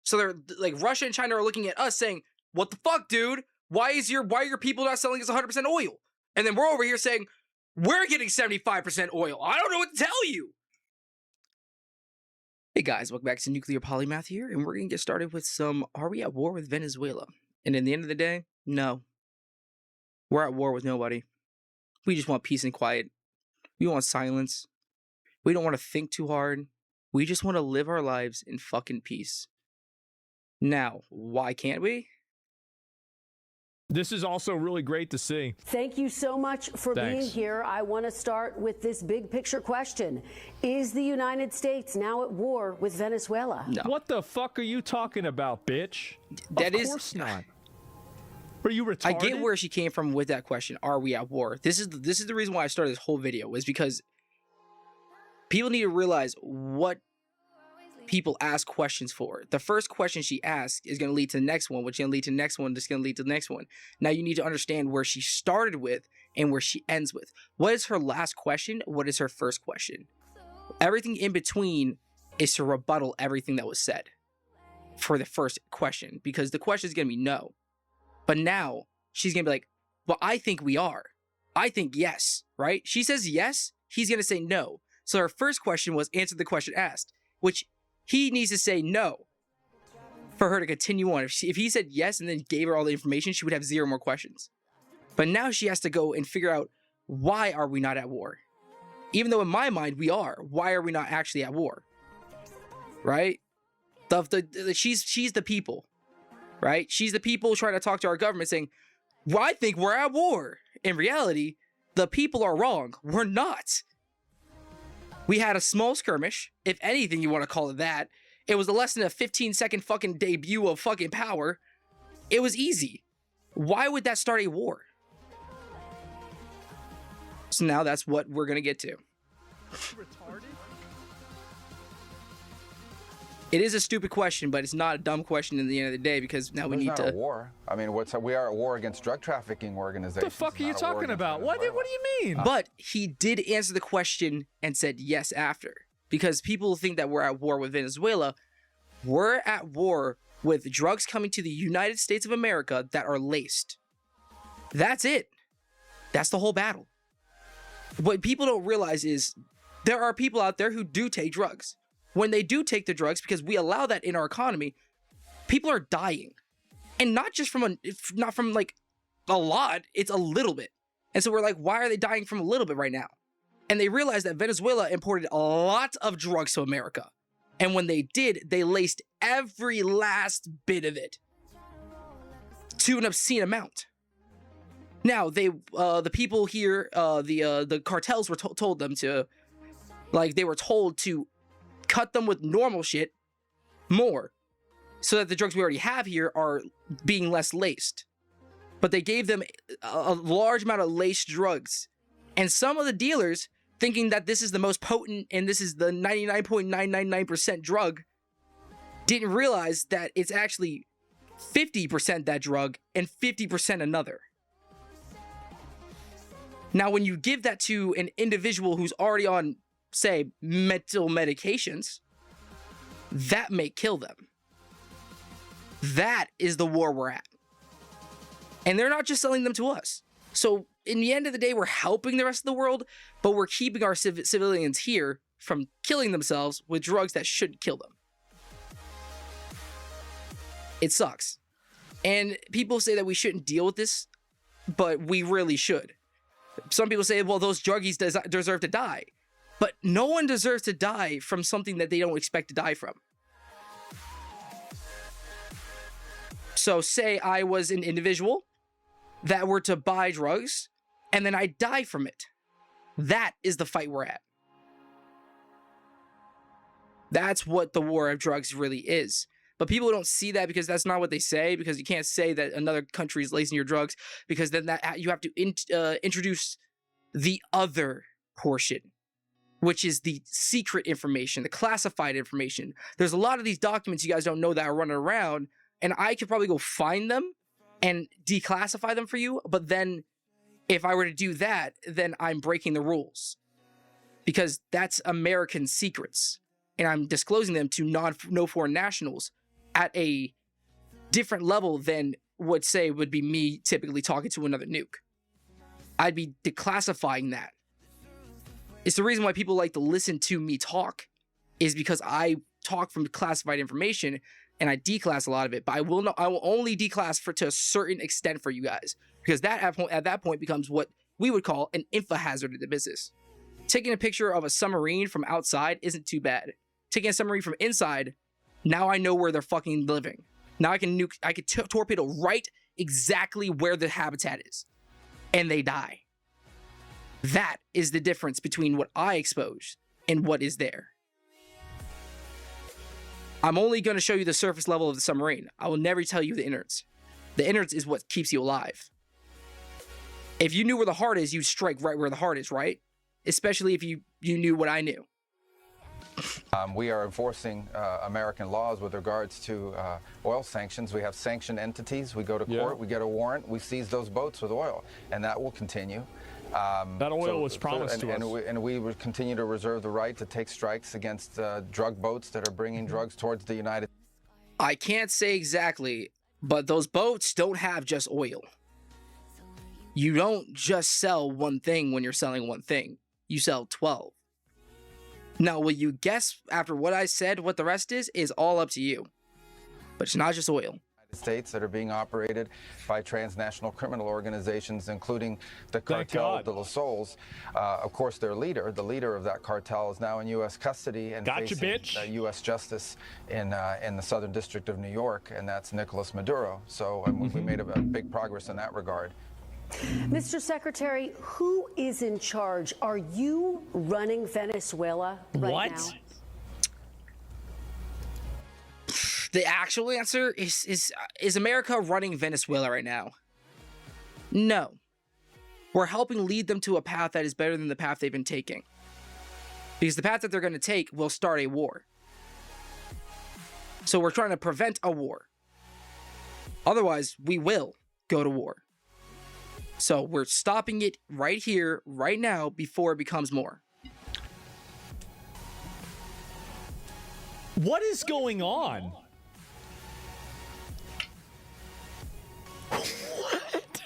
So they're like, Russia and China are looking at us saying, what the fuck, dude? Why are your people not selling us 100% oil? And then we're over here saying, we're getting 75% oil. I don't know what to tell you. Hey guys, welcome back to Nuclear Polymath here, and we're going to get started with some, are we at war with Venezuela? And in the end of the day, no. We're at war with nobody. We just want peace and quiet. We want silence. We don't want to think too hard. We just want to live our lives in fucking peace. Now, why can't we? This is also really great to see. Thank you so much for being here. I want to start with this big picture question. Is the United States now at war with Venezuela? No. What the fuck are you talking about, bitch? Of course not. Are you retarded? I get where she came from with that question. Are we at war? This is the reason why I started this whole video, was because people need to realize what people ask questions for. The first question she asked is going to lead to the next one, which is going to lead to the next one, that's going to lead to the next one. Now you need to understand where she started with and where she ends with. What is her last question? What is her first question? Everything in between is to rebuttal everything that was said for the first question, because the question is going to be no. But now she's going to be like, well, I think we are. I think yes, right? She says yes, he's going to say no. So her first question was answer the question asked, which he needs to say no for her to continue on. If he said yes and then gave her all the information, she would have zero more questions. But now she has to go and figure out, why are we not at war? Even though in my mind we are. Why are we not actually at war? Right? She's the people. Right? She's the people trying to talk to our government saying, well, I think we're at war. In reality, the people are wrong. We're not. We had a small skirmish, if anything you want to call it that. It was less than a 15-second fucking debut of fucking power. It was easy. Why would that start a war? So now that's what we're going to get to. Retarded? It is a stupid question, but it's not a dumb question in the end of the day, because now we need to... It's not a war. I mean, we are at war against drug trafficking organizations. What the fuck are you talking about? What do you mean? But he did answer the question and said yes after. Because people think that we're at war with Venezuela. We're at war with drugs coming to the United States of America that are laced. That's it. That's the whole battle. What people don't realize is there are people out there who do take drugs. When they do take the drugs, because we allow that in our economy, people are dying. And not just from like a lot, it's a little bit. And so we're like, why are they dying from a little bit right now? And they realized that Venezuela imported a lot of drugs to America. And when they did, they laced every last bit of it to an obscene amount. Now, the people here, the cartels were told them to, like, they were told to cut them with normal shit more, so that the drugs we already have here are being less laced. But they gave them a large amount of laced drugs. And some of the dealers, thinking that this is the most potent and this is the 99.999% drug, didn't realize that it's actually 50% that drug and 50% another. Now, when you give that to an individual who's already on, say, mental medications, that may kill them. That is the war we're at. And they're not just selling them to us. So in the end of the day, we're helping the rest of the world, but we're keeping our civilians here from killing themselves with drugs that should kill them. It sucks. And people say that we shouldn't deal with this, but we really should. Some people say, well, those druggies deserve to die. But no one deserves to die from something that they don't expect to die from. So say I was an individual that were to buy drugs, and then I die from it. That is the fight we're at. That's what the war of drugs really is. But people don't see that, because that's not what they say, because you can't say that another country is lacing your drugs, because then that you have to introduce the other portion, which is the secret information, the classified information. There's a lot of these documents you guys don't know that are running around, and I could probably go find them and declassify them for you, but then if I were to do that, then I'm breaking the rules, because that's American secrets, and I'm disclosing them to no foreign nationals at a different level than would be me typically talking to another nuke. I'd be declassifying that. It's the reason why people like to listen to me talk, is because I talk from classified information and I declass a lot of it, but I will only declass to a certain extent for you guys, because that at that point becomes what we would call an info hazard in the business. Taking a picture of a submarine from outside isn't too bad. Taking a submarine from inside, now I know where they're fucking living. Now I can torpedo right exactly where the habitat is, and they die. That is the difference between what I expose and what is there. I'm only going to show you the surface level of the submarine. I will never tell you the innards. The innards is what keeps you alive. If you knew where the heart is, you'd strike right where the heart is, right? Especially if you knew what I knew. We are enforcing American laws with regards to oil sanctions. We have sanctioned entities. We go to court, we get a warrant, we seize those boats with oil, and that will continue. That oil was promised to us. And we would continue to reserve the right to take strikes against drug boats that are bringing drugs towards the United States. I can't say exactly, but those boats don't have just oil. You don't just sell one thing when you're selling one thing. You sell 12. Now, will you guess after what I said what the rest is all up to you. But it's not just oil. States that are being operated by transnational criminal organizations, including the cartel de los Sols. Of course, their leader, the leader of that cartel, is now in U.S. custody and facing U.S. justice in the Southern District of New York, and that's Nicolas Maduro. So we made a big progress in that regard. Mr. Secretary, who is in charge? Are you running Venezuela right now? The actual answer is America running Venezuela right now? No. We're helping lead them to a path that is better than the path they've been taking. Because the path that they're going to take will start a war. So we're trying to prevent a war. Otherwise, we will go to war. So we're stopping it right here, right now, before it becomes more. What is going on? What?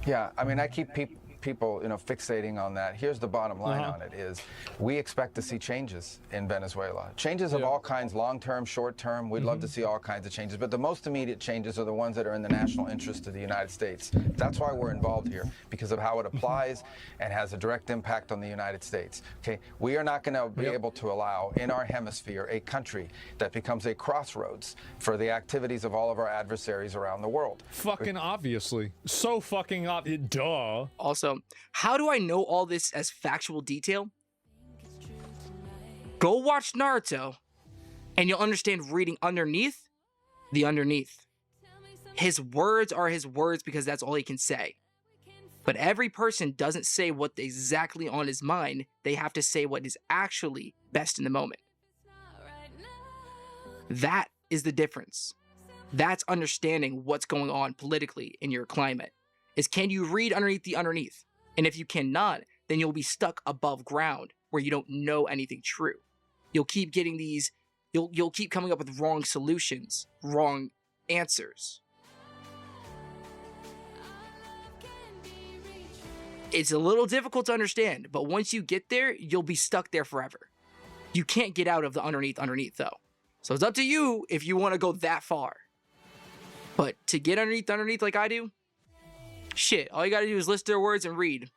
Yeah, I mean, I keep people, fixating on that. Here's the bottom line on it is we expect to see changes in Venezuela. Changes of all kinds, long-term, short-term. We'd love to see all kinds of changes, but the most immediate changes are the ones that are in the national interest of the United States. That's why we're involved here, because of how it applies and has a direct impact on the United States. Okay, we are not going to be able to allow in our hemisphere a country that becomes a crossroads for the activities of all of our adversaries around the world. Fucking obviously. So fucking obvious. Duh. Also, how do I know all this as factual detail? Go watch Naruto, and you'll understand reading underneath the underneath. His words are his words because that's all he can say. But every person doesn't say what's exactly on his mind. They have to say what is actually best in the moment. That is the difference. That's understanding what's going on politically in your climate. Is can you read underneath the underneath? And if you cannot, then you'll be stuck above ground where you don't know anything true. You'll keep getting these, you'll keep coming up with wrong solutions, wrong answers. It's a little difficult to understand, but once you get there, you'll be stuck there forever. You can't get out of the underneath though. So it's up to you if you want to go that far. But to get underneath like I do, shit, all you gotta do is list their words and read.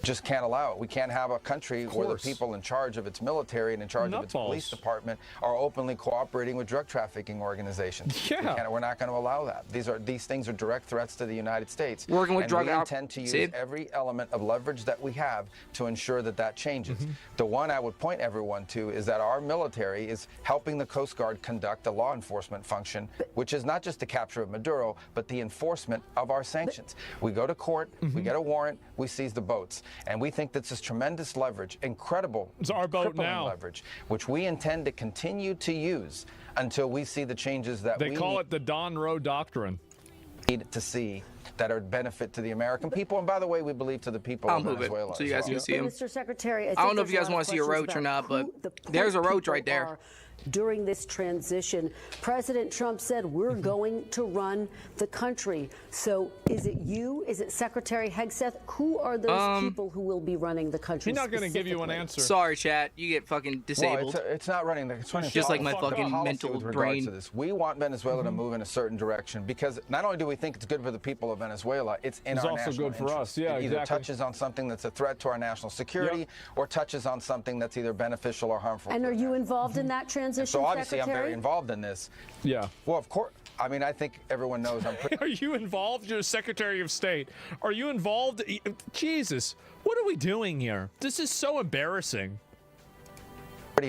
Just can't allow it. We can't have a country where the people in charge of its military and in charge of its police department are openly cooperating with drug trafficking organizations. Yeah. We're not going to allow that. These things are direct threats to the United States. Working with drug we intend to use every element of leverage that we have to ensure that changes. The one I would point everyone to is that our military is helping the Coast Guard conduct a law enforcement function, which is not just the capture of Maduro, but the enforcement of our sanctions. We go to court, we get a warrant, we seize the boats. And we think this is tremendous leverage, incredible, it's our boat now. Leverage, which we intend to continue to use until we see the changes that they call it the Don Roe Doctrine. Need to see that are benefit to the American people, and by the way, we believe to the people of Venezuela. So you guys can see him. Mr. Secretary, I don't know if you guys want to see a roach or not, but there's a roach right there. during this transition. President Trump said, we're going to run the country. So is it you? Is it Secretary Hegseth? Who are those people who will be running the country? He's not going to give you an answer. Sorry, chat. You get fucking disabled. Well, it's not running. It's running just like my fucking mental brain. To this. We want Venezuela to move in a certain direction because not only do we think it's good for the people of Venezuela, it's in our national interest. It's also good for us. Yeah, it either touches on something that's a threat to our national security or touches on something that's either beneficial or harmful. And are you involved in that transition, so obviously Secretary? I'm very involved in this. Yeah. Well, of course. I mean, I think everyone knows I'm pretty... Are you involved? You're Secretary of State. Are you involved? Jesus, what are we doing here? This is so embarrassing.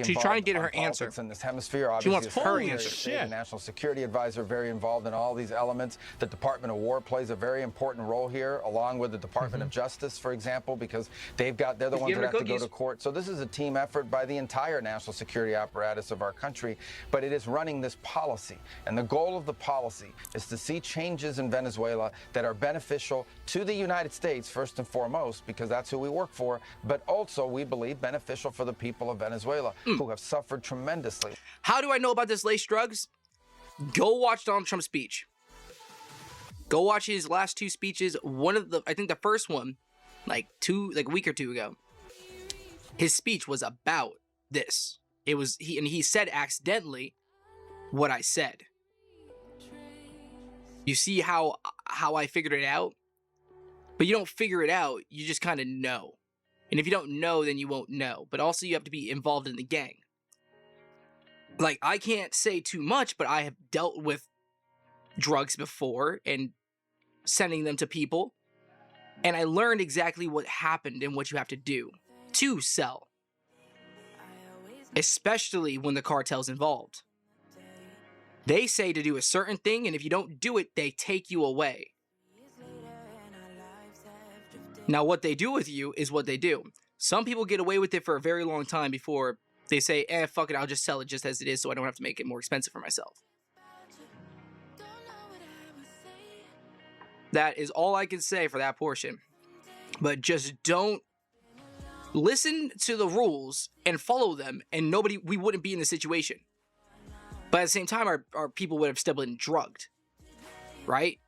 She's trying to get her answer in this hemisphere. She wants her answer. Shit. The National Security Advisor very involved in all these elements. The Department of War plays a very important role here, along with the Department of Justice, for example, because they're the ones that have to go to court. So this is a team effort by the entire national security apparatus of our country, but it is running this policy. And the goal of the policy is to see changes in Venezuela that are beneficial to the United States, first and foremost, because that's who we work for, but also, we believe, beneficial for the people of Venezuela, who have suffered tremendously. How do I know about this laced drugs? Go watch Donald Trump's speech. Go watch his last two speeches. I think the first one, like a week or two ago, his speech was about this. He said accidentally what I said. You see how I figured it out? But you don't figure it out, you just kind of know. And if you don't know, then you won't know. But also you have to be involved in the gang. Like, I can't say too much, but I have dealt with drugs before and sending them to people. And I learned exactly what happened and what you have to do to sell. Especially when the cartel's involved. They say to do a certain thing, and if you don't do it, they take you away. Now, what they do with you is what they do. Some people get away with it for a very long time before they say, fuck it, I'll just sell it just as it is so I don't have to make it more expensive for myself. That is all I can say for that portion. But just don't listen to the rules and follow them, and we wouldn't be in this situation. But at the same time, our people would have still been drugged. Right?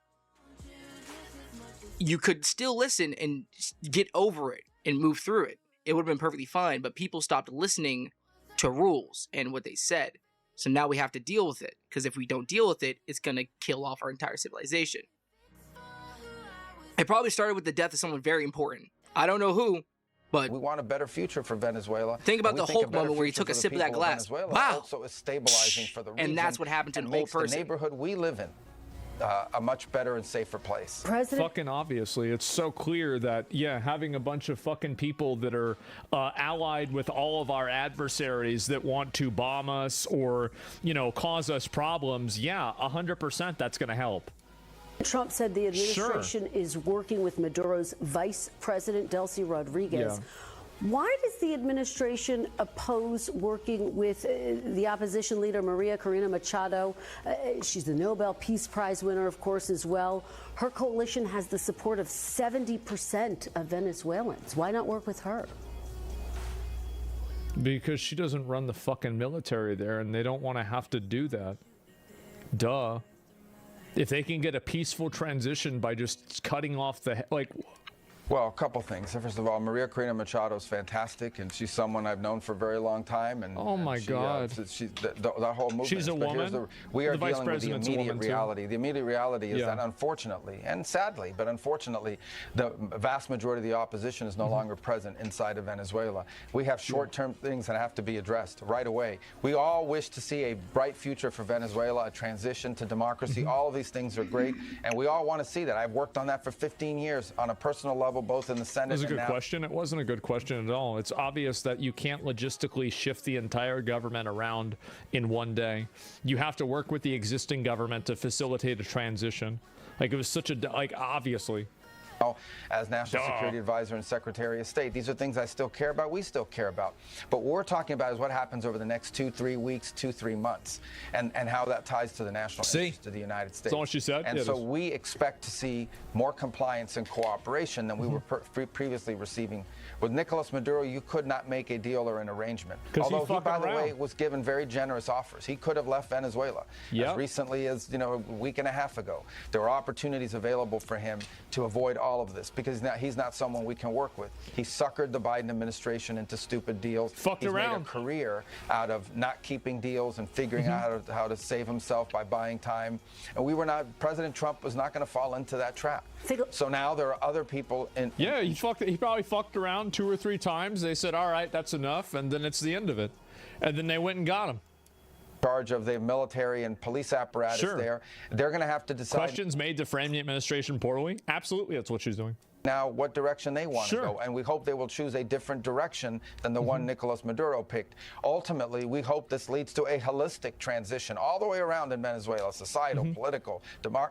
You could still listen and get over it and move through it. It would have been perfectly fine, but people stopped listening to rules and what they said. So now we have to deal with it, because if we don't deal with it, it's going to kill off our entire civilization. It probably started with the death of someone very important. I don't know who, but we want a better future for Venezuela. Think about the Hulk moment where he took a sip of that glass. Wow. Also is stabilizing for the region, and that's what happened to an old person. The neighborhood we live in a much better and safer place. Fucking obviously, it's so clear that, yeah, having a bunch of fucking people that are allied with all of our adversaries that want to bomb us or, cause us problems, yeah, 100% that's going to help. Trump said the administration is working with Maduro's vice president, Delcy Rodriguez. Yeah. Why does the administration oppose working with the opposition leader, Maria Corina Machado? She's the Nobel Peace Prize winner, of course, as well. Her coalition has the support of 70% of Venezuelans. Why not work with her? Because she doesn't run the fucking military there, and they don't want to have to do that. Duh. If they can get a peaceful transition by just cutting off Well, a couple things. First of all, Maria Corina Machado is fantastic, and she's someone I've known for a very long time. And oh my God, that whole movement. She's a woman. We are dealing with the immediate reality. The immediate reality is that, unfortunately, and sadly, but unfortunately, the vast majority of the opposition is no longer present inside of Venezuela. We have short-term things that have to be addressed right away. We all wish to see a bright future for Venezuela, a transition to democracy. All of these things are great, and we all want to see that. I've worked on that for 15 years on a personal level, both in the Senate. It was a good question. It wasn't a good question at all. It's obvious that you can't logistically shift the entire government around in one day. You have to work with the existing government to facilitate a transition. It was such a obviously. as National Security Advisor and Secretary of State. These are things I still care about, we still care about. But what we're talking about is what happens over the next 2-3 weeks, 2-3 months, and how that ties to the national interest of the United States. That's all she said. And so we expect to see more compliance and cooperation than we were previously receiving. With Nicolas Maduro, you could not make a deal or an arrangement. Although he, by the way, was given very generous offers. He could have left Venezuela as recently as, a week and a half ago. There were opportunities available for him to avoid all of this because he's not someone we can work with. He suckered the Biden administration into stupid deals. He's made a career out of not keeping deals and figuring out how to save himself by buying time. And President Trump was not going to fall into that trap. So now there are other people in. Yeah, he probably fucked around 2 or 3 times. They said, all right, that's enough. And then it's the end of it. And then they went and got him. Charge of the military and police apparatus there. They're going to have to decide. Questions made to frame the administration poorly? Absolutely, that's what she's doing. Now, what direction they want to go, and we hope they will choose a different direction than the one Nicolas Maduro picked. Ultimately, we hope this leads to a holistic transition all the way around in Venezuela, societal, political,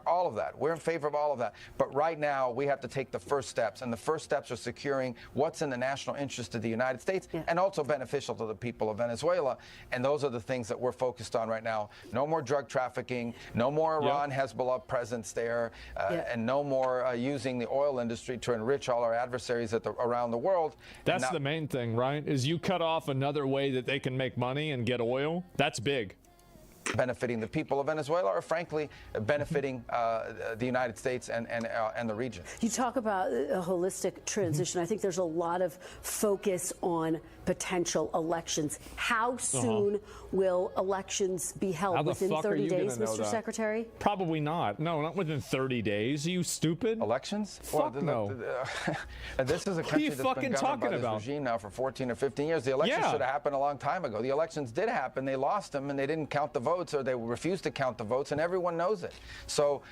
all of that. We're in favor of all of that. But right now, we have to take the first steps, and the first steps are securing what's in the national interest of the United States and also beneficial to the people of Venezuela. And those are the things that we're focused on right now. No more drug trafficking, no more Iran, Hezbollah presence there, and no more using the oil industry to enrich all our adversaries around the world. That's the main thing, right? Is you cut off another way that they can make money and get oil. That's big. Benefiting the people of Venezuela, or frankly, benefiting the United States and the region. You talk about a holistic transition. I think there's a lot of focus on potential elections. How soon will elections be held? Within 30 days, Mr. Secretary? Probably not. No, not within 30 days. Are you stupid? Elections? Fuck no. This is a country that's been governed by this regime now for 14 or 15 years. The elections should have happened a long time ago. The elections did happen. They lost them, and they didn't count the votes, or they refused to count the votes, and everyone knows it. So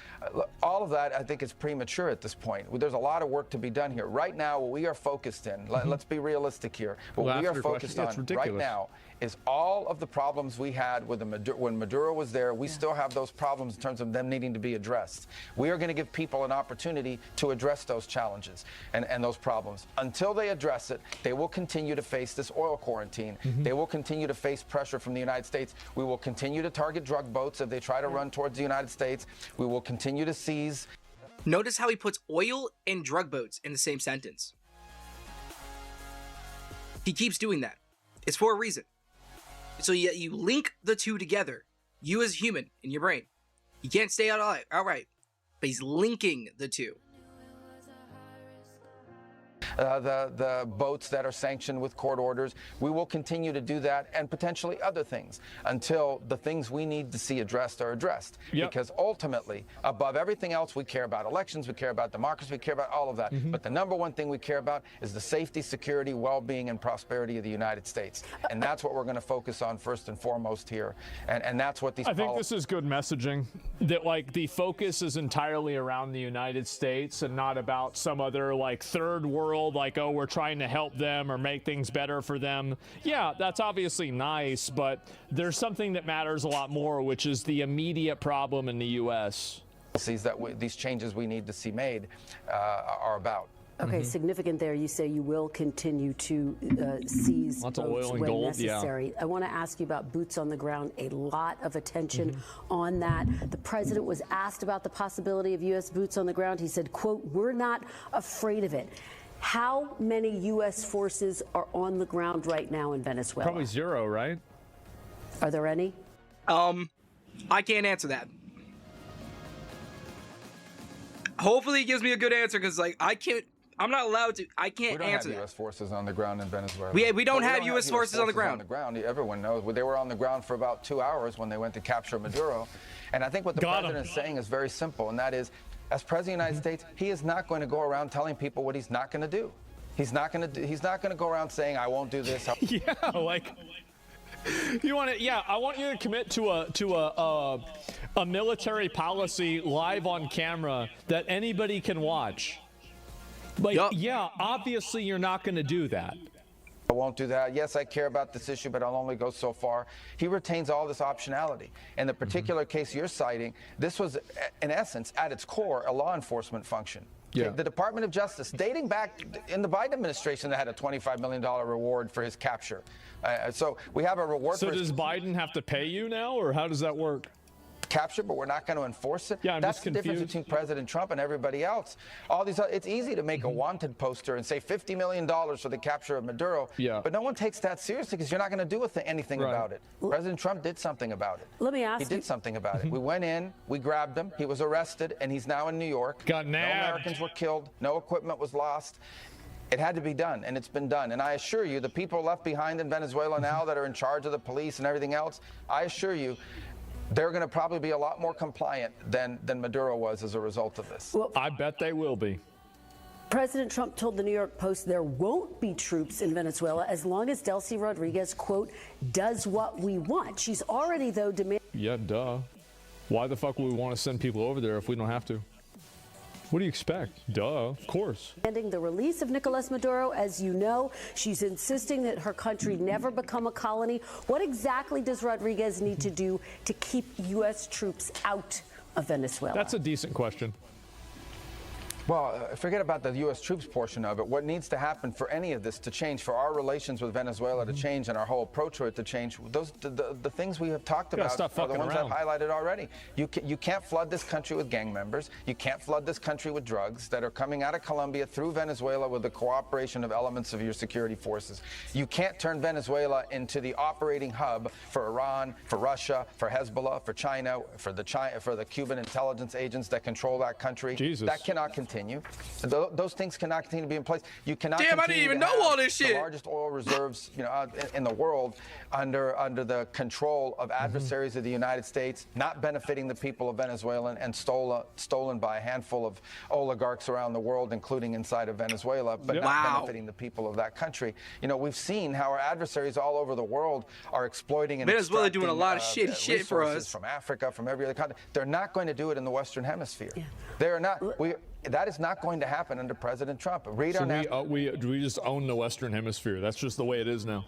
all of that, I think, is premature at this point. There's a lot of work to be done here. Right now, what we are focused in, let's be realistic here. What we are focused on right now is all of the problems we had with when Maduro was there. We still have those problems in terms of them needing to be addressed. We are going to give people an opportunity to address those challenges and those problems. Until they address it, they will continue to face this oil quarantine. They will continue to face pressure from the United States. We will continue to target drug boats if they try to run towards the United States. We will continue to seize. Notice how he puts oil and drug boats in the same sentence. He keeps doing that. It's for a reason. So you link the two together. You as a human in your brain. You can't stay outright. But he's linking the two. The boats that are sanctioned with court orders. We will continue to do that, and potentially other things, until the things we need to see addressed are addressed. Because ultimately, above everything else, we care about elections, we care about democracy, we care about all of that. But the number one thing we care about is the safety, security, well-being, and prosperity of the United States. And that's what we're going to focus on first and foremost here. And that's what these. I think this is good messaging. That the focus is entirely around the United States and not about some other third world. We're trying to help them or make things better for them. Yeah, that's obviously nice, but there's something that matters a lot more, which is the immediate problem in the U.S. These changes we need to see made are about. Okay, significant there. You say you will continue to seize lots boats of oil and when gold, necessary. I want to ask you about boots on the ground. A lot of attention on that. The president was asked about the possibility of U.S. boots on the ground. He said, quote, "We're not afraid of it." How many U.S. forces are on the ground right now in Venezuela? Probably 0, right? Are there any? I can't answer that. Hopefully he gives me a good answer, because I'm not allowed to. I can't answer that. We don't have U.S. forces on the ground in Venezuela. We don't have U.S. forces on the ground. Everyone knows. They were on the ground for about 2 hours when they went to capture Maduro. And I think what the president is saying is very simple, and that is, as president of the United States, he is not going to go around telling people what he's not going to do. He's not going to go around saying, "I won't do this." You want to? Yeah, I want you to commit to a military policy live on camera that anybody can watch. Yeah, obviously you're not going to do that. I won't do that. Yes, I care about this issue, but I'll only go so far. He retains all this optionality. In the particular case you're citing, this was, in essence, at its core, a law enforcement function. Yeah. The Department of Justice, dating back in the Biden administration, that had a $25 million reward for his capture. So we have a reward So for his does Biden have to pay you now, or how does that work? capture, but we're not going to enforce it. Yeah, I'm That's just the difference confused. between President Trump and everybody else. All these, it's easy to make a wanted poster and say $50 million for the capture of Maduro, but no one takes that seriously because you're not going to do anything about it. President Trump did something about it. Let me ask you. He did something about it. We went in, we grabbed him, he was arrested, and he's now in New York. Got No nabbed. Americans were killed, no equipment was lost. It had to be done, and it's been done. And I assure you, the people left behind in Venezuela now that are in charge of the police and everything else, I assure you, they're going to probably be a lot more compliant than Maduro was as a result of this. Well, I bet they will be. President Trump told the New York Post there won't be troops in Venezuela as long as Delcy Rodriguez, quote, does what we want. She's already, though, demanding. Yeah, duh. Why the fuck would we want to send people over there if we don't have to? What do you expect? Duh, of course. The release of Nicolas Maduro. As you know, she's insisting that her country never become a colony. What exactly does Rodriguez need to do to keep U.S. troops out of Venezuela? That's a decent question. Well, forget about the U.S. troops portion of it. What needs to happen for any of this to change, for our relations with Venezuela to change and our whole approach to it to change, the things we have talked about are the ones I've highlighted already. You can't flood this country with gang members. You can't flood this country with drugs that are coming out of Colombia through Venezuela with the cooperation of elements of your security forces. You can't turn Venezuela into the operating hub for Iran, for Russia, for Hezbollah, for China, for the Cuban intelligence agents that control that country. Jesus. That cannot continue. Those things cannot continue to be in place. You cannot. Damn, I didn't even know all this shit. The largest oil reserves, in the world, under the control of adversaries of the United States, not benefiting the people of Venezuela, and stolen by a handful of oligarchs around the world, including inside of Venezuela, but not benefiting the people of that country. We've seen how our adversaries all over the world are exploiting and Venezuela doing a lot of shitty shit for us from Africa, from every other country. They're not going to do it in the Western Hemisphere. They are not. That is not going to happen under President Trump. Read on that. We just own the Western Hemisphere. That's just the way it is now.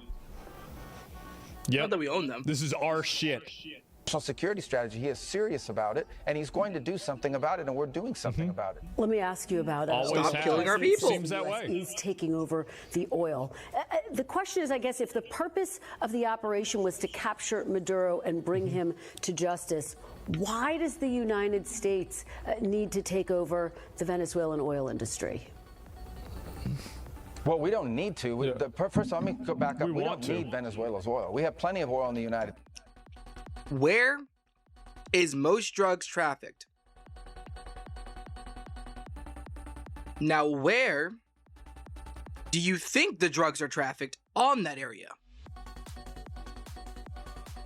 Yeah. Not that we own them. This is our shit. National security strategy. He is serious about it, and he's going to do something about it, and we're doing something about it. Let me ask you about Always stop killing our people. Seems that way. Is taking over the oil. The question is, I guess, if the purpose of the operation was to capture Maduro and bring him to justice, why does the United States need to take over the Venezuelan oil industry? Well, we don't need to. First of all, let me go back up. We don't need Venezuela's oil. We have plenty of oil in the United States. Where is most drugs trafficked? Now, where do you think the drugs are trafficked on that area?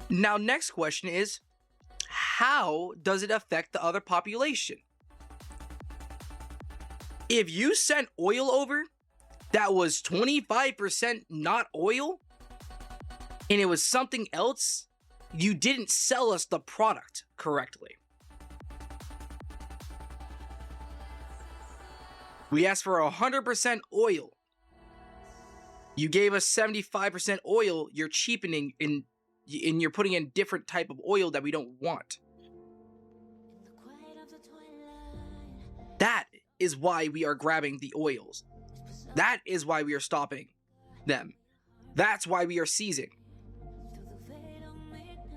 Now, next question is, how does it affect the other population? If you sent oil over that was 25% not oil, and it was something else, you didn't sell us the product correctly. We asked for 100% oil. You gave us 75% oil. You're cheapening and you're putting in different type of oil that we don't want. That is why we are grabbing the oils. That is why we are stopping them. That's why we are seizing.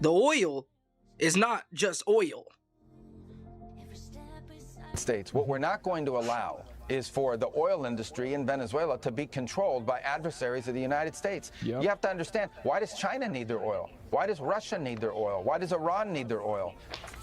The oil is not just oil. States. What we're not going to allow is for the oil industry in Venezuela to be controlled by adversaries of the United States. Yep. You have to understand, why does China need their oil? Why does Russia need their oil? Why does Iran need their oil?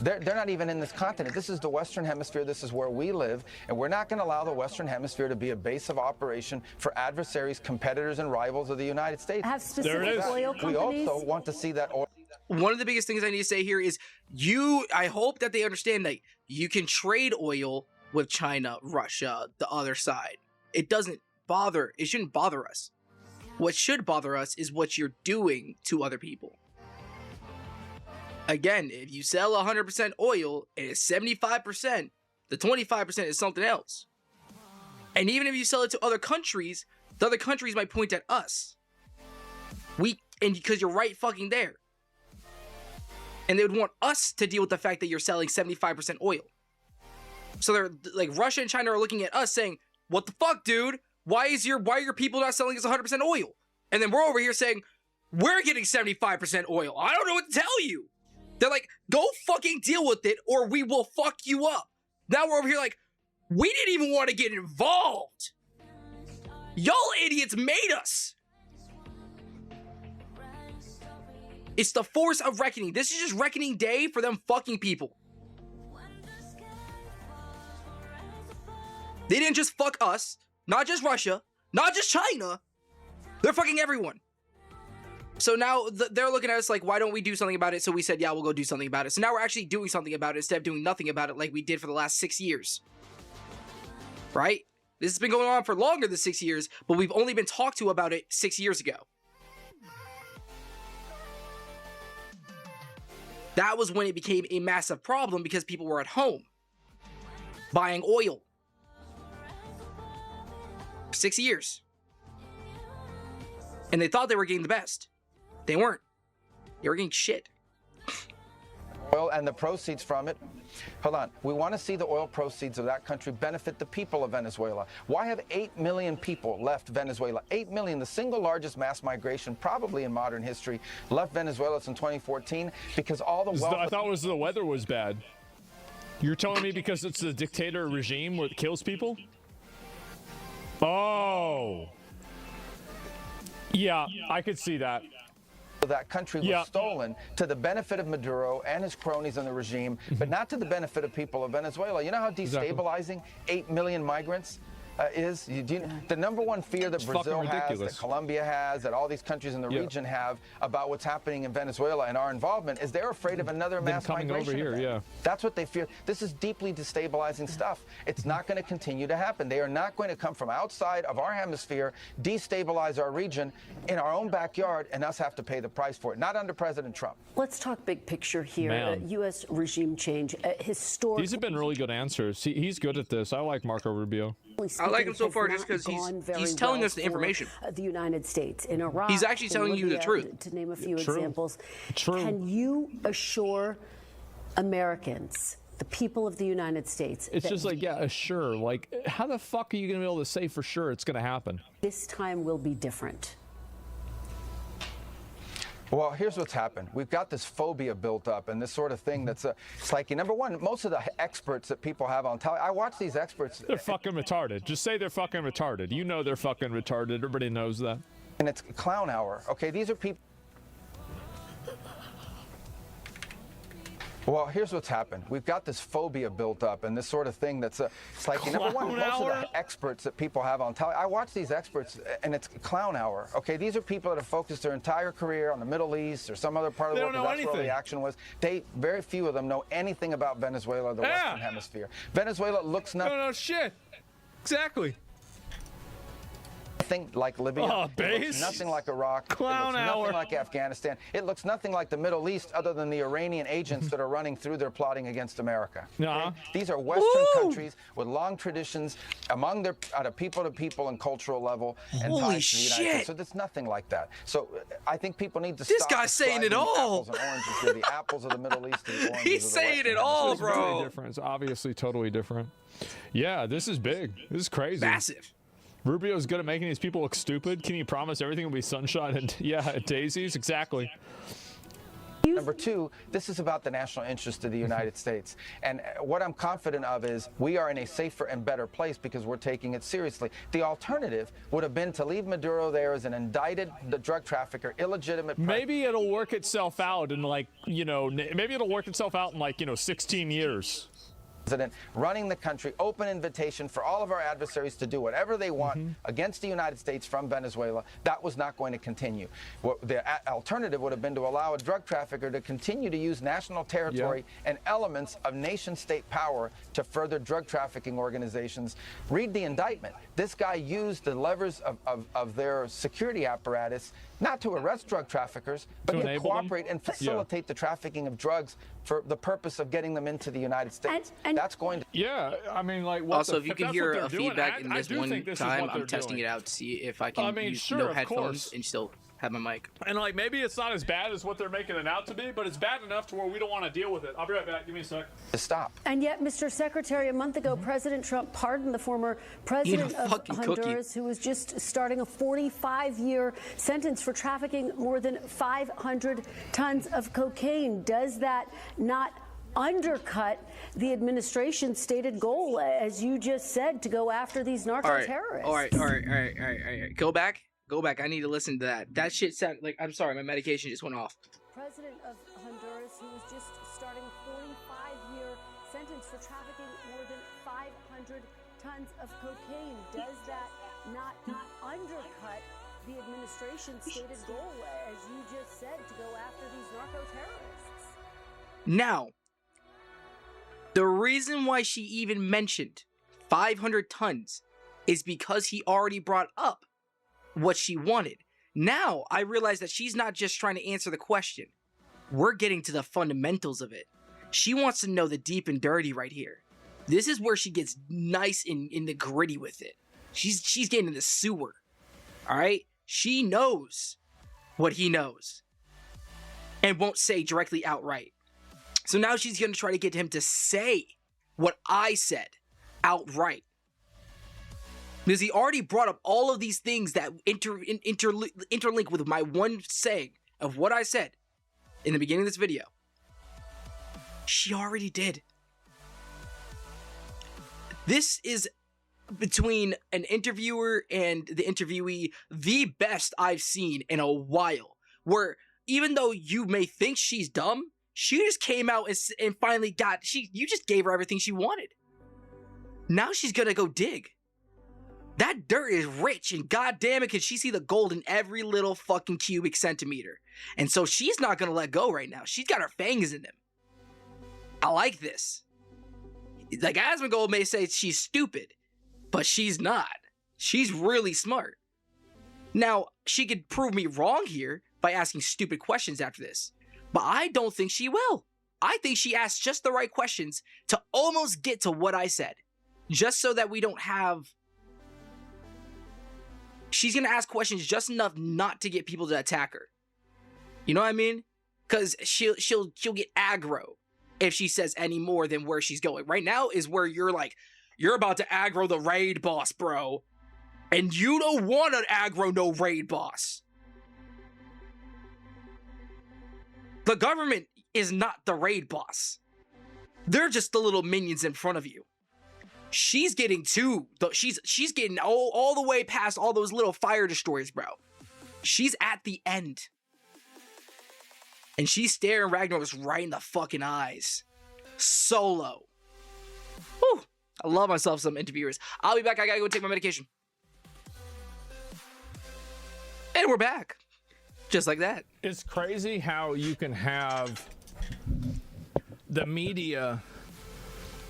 They're not even in this continent. This is the Western Hemisphere. This is where we live. And we're not going to allow the Western Hemisphere to be a base of operation for adversaries, competitors, and rivals of the United States. Have specific oil companies. We also want to see that oil. One of the biggest things I need to say here is I hope that they understand that you can trade oil with China, Russia, the other side. It shouldn't bother us. What should bother us is what you're doing to other people. Again, if you sell 100% oil and it's 75%, the 25% is something else. And even if you sell it to other countries, the other countries might point at us. And because you're right fucking there. And they would want us to deal with the fact that you're selling 75% oil. So they're like, Russia and China are looking at us saying, what the fuck, dude? Why are your people not selling us 100% oil? And then we're over here saying, we're getting 75% oil. I don't know what to tell you. They're like, go fucking deal with it or we will fuck you up. Now we're over here like, we didn't even want to get involved. Y'all idiots made us. It's the force of reckoning. This is just reckoning day for them fucking people. They didn't just fuck us, not just Russia, not just China. They're fucking everyone. So now they're looking at us like, why don't we do something about it? So we said, yeah, we'll go do something about it. So now we're actually doing something about it instead of doing nothing about it like we did for the last 6 years. Right? This has been going on for longer than 6 years, but we've only been talked to about it 6 years ago. That was when it became a massive problem because people were at home buying oil. 6 years. And they thought they were getting the best. They weren't. They were getting shit. Oil and the proceeds from it. Hold on. We want to see the oil proceeds of that country benefit the people of Venezuela. Why have 8 million people left Venezuela? 8 million, the single largest mass migration probably in modern history, left Venezuela since 2014 because all the wealth... I thought it was the weather was bad. You're telling me because it's a dictator regime that kills people? Oh. Yeah, I could see that. That country was stolen to the benefit of Maduro and his cronies in the regime, but not to the benefit of people of Venezuela. You know how destabilizing 8 million migrants is? The number one fear that Brazil has, that Colombia has, that all these countries in the region have about what's happening in Venezuela and our involvement is they're afraid of another mass migration over here, event. That's what they fear. This is deeply destabilizing stuff. It's not going to continue to happen. They are not going to come from outside of our hemisphere, destabilize our region in our own backyard, and us have to pay the price for it. Not under President Trump. Let's talk big picture here. U.S. regime change, historic. These have been really good answers. He's good at this. I like Marco Rubio. I like him so far just because he's telling us the information. The United States, in Iraq, he's actually telling you the truth. To name a few examples. True. Can you assure Americans, the people of the United States, it's just like, yeah, sure. Like, how the fuck are you going to be able to say for sure it's going to happen? This time will be different. Well, here's what's happened. We've got this phobia built up and this sort of thing that's it's like, number one, most of the experts that people have on television, I watch these experts. They're fucking retarded. Just say they're fucking retarded. You know they're fucking retarded. Everybody knows that. And it's clown hour. Okay, these are people. Well, here's what's happened. We've got this phobia built up and this sort of thing that's it's like, number one, most of the experts that people have on television, I watch these experts and it's clown hour. Okay, these are people that have focused their entire career on the Middle East or some other part of the world. That's where the action was. Very few of them know anything about Venezuela or the Western Hemisphere. Venezuela looks nothing. No, shit. Exactly. Nothing like Libya. It looks nothing like Iraq. Clown it looks hour. nothing like Afghanistan. It looks nothing like the Middle East other than the Iranian agents that are running through there plotting against America. Okay? These are Western countries with long traditions among their at a people-to-people and cultural level and ties to the United States. So there's nothing like that. So I think people need to stop. This guy's saying it all. Apples and oranges here. The apples of the Middle East and the oranges He's of the saying Western it all, Hemisphere. bro. It's totally different. It's obviously totally different. Yeah, this is big. This is crazy. Massive. Rubio's good at making these people look stupid. Can you promise everything will be sunshine and daisies? Exactly. Number two, this is about the national interest of the United States. And what I'm confident of is we are in a safer and better place because we're taking it seriously. The alternative would have been to leave Maduro there as an indicted drug trafficker, illegitimate. Maybe it'll work itself out in maybe it'll work itself out in 16 years. President running the country, open invitation for all of our adversaries to do whatever they want against the United States from Venezuela. That was not going to continue. The alternative would have been to allow a drug trafficker to continue to use national territory and elements of nation-state power to further drug trafficking organizations. Read the indictment. This guy used the levers of their security apparatus not to arrest drug traffickers, but to cooperate and facilitate the trafficking of drugs for the purpose of getting them into the United States. And that's going to... Yeah, I mean, like... Also, if you can hear a feedback in this one time, I'm testing it out to see if I can use no headphones and still have my mic. And like maybe it's not as bad as what they're making it out to be, but it's bad enough to where we don't want to deal with it. I'll be right back. Give me a sec. Stop. And yet, Mr. Secretary, a month ago, President Trump pardoned the former president of Honduras, who was just starting a 45-year sentence for trafficking more than 500 tons of cocaine. Does that not undercut the administration's stated goal, as you just said, to go after these narco-terrorists? All right. Go back. I need to listen to that. That shit sound like, I'm sorry, my medication just went off. President of Honduras, who was just starting a 45-year sentence for trafficking more than 500 tons of cocaine. Does that not undercut the administration's stated goal, as you just said, to go after these narco-terrorists? Now, the reason why she even mentioned 500 tons is because he already brought up what she wanted. Now, I realize that she's not just trying to answer the question. We're getting to the fundamentals of it. She wants to know the deep and dirty right here. This is where she gets nice in the gritty with it. She's getting in the sewer. All right? She knows what he knows and won't say directly outright. So now she's going to try to get him to say what I said outright. Because he already brought up all of these things that interlink with my one saying of what I said in the beginning of this video. She already did. This is, between an interviewer and the interviewee, the best I've seen in a while. Where even though you may think she's dumb, she just came out and finally you just gave her everything she wanted. Now she's gonna go dig. That dirt is rich, and goddamn it, can she see the gold in every little fucking cubic centimeter. And so she's not gonna let go right now. She's got her fangs in them. I like this. Like, Asmongold may say she's stupid, but she's not. She's really smart. Now, she could prove me wrong here by asking stupid questions after this, but I don't think she will. I think she asked just the right questions to almost get to what I said, just so that we don't have... She's gonna ask questions just enough not to get people to attack her. You know what I mean? Because she'll get aggro if she says any more than where she's going. Right now is where you're like, you're about to aggro the raid boss, bro. And you don't want to aggro no raid boss. The government is not the raid boss. They're just the little minions in front of you. She's getting she's getting all the way past all those little fire destroyers, bro. She's at the end. And she's staring Ragnaros right in the fucking eyes. Solo. Whew. I love myself some interviewers. I'll be back. I gotta go take my medication. And we're back. Just like that. It's crazy how you can have the media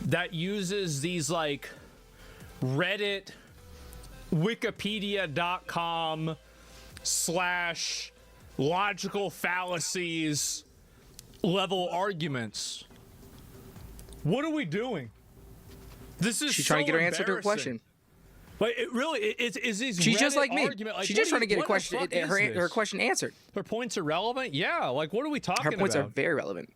that uses these like Reddit, Wikipedia.com / logical fallacies level arguments. What are we doing? This is She's trying to get her answer to her question. But it really is these. She's Reddit just like me. Like, She's just trying to get a question, her question answered. Her points are relevant. Yeah, like what are we talking about? Her points are very relevant.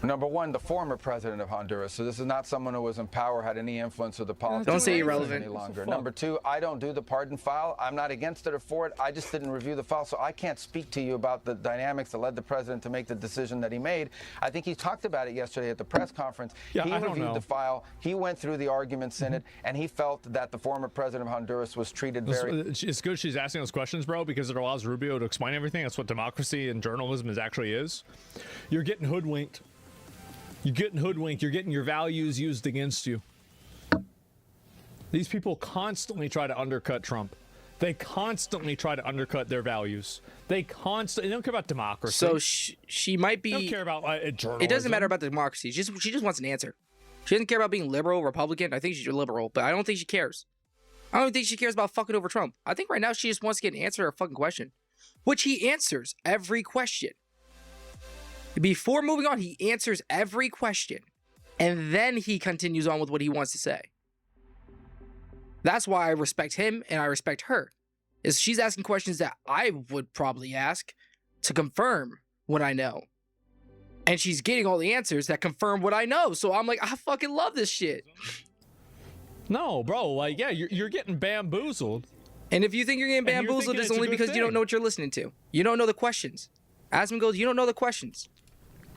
Number one, the former president of Honduras. So this is not someone who was in power, had any influence with the politics. Don't say irrelevant any longer. Number two, I don't do the pardon file. I'm not against it or for it. I just didn't review the file, so I can't speak to you about the dynamics that led the president to make the decision that he made. I think he talked about it yesterday at the press conference. Yeah, he reviewed the file. He went through the arguments in it, and he felt that the former president of Honduras was treated very... It's good she's asking those questions, bro, because it allows Rubio to explain everything. That's what democracy and journalism actually is. You're getting hoodwinked. You're getting hoodwinked. You're getting your values used against you. These people constantly try to undercut Trump. They constantly try to undercut their values. They don't care about democracy. So she might be... They don't care about journalism. It doesn't matter about the democracy. She just wants an answer. She doesn't care about being liberal, Republican. I think she's liberal, but I don't think she cares. I don't think she cares about fucking over Trump. I think right now she just wants to get an answer to her fucking question, which he answers every question. Before moving on, he answers every question, and then he continues on with what he wants to say. That's why I respect him and I respect her. is she's asking questions that I would probably ask to confirm what I know. And she's getting all the answers that confirm what I know. So I'm like, I fucking love this shit. No, bro, like, yeah, you're getting bamboozled. And if you think you're getting And you're bamboozled, thinking it's it's a only good because you don't thing. know what you're listening to. You don't know the questions. Asmongold, you don't know the questions.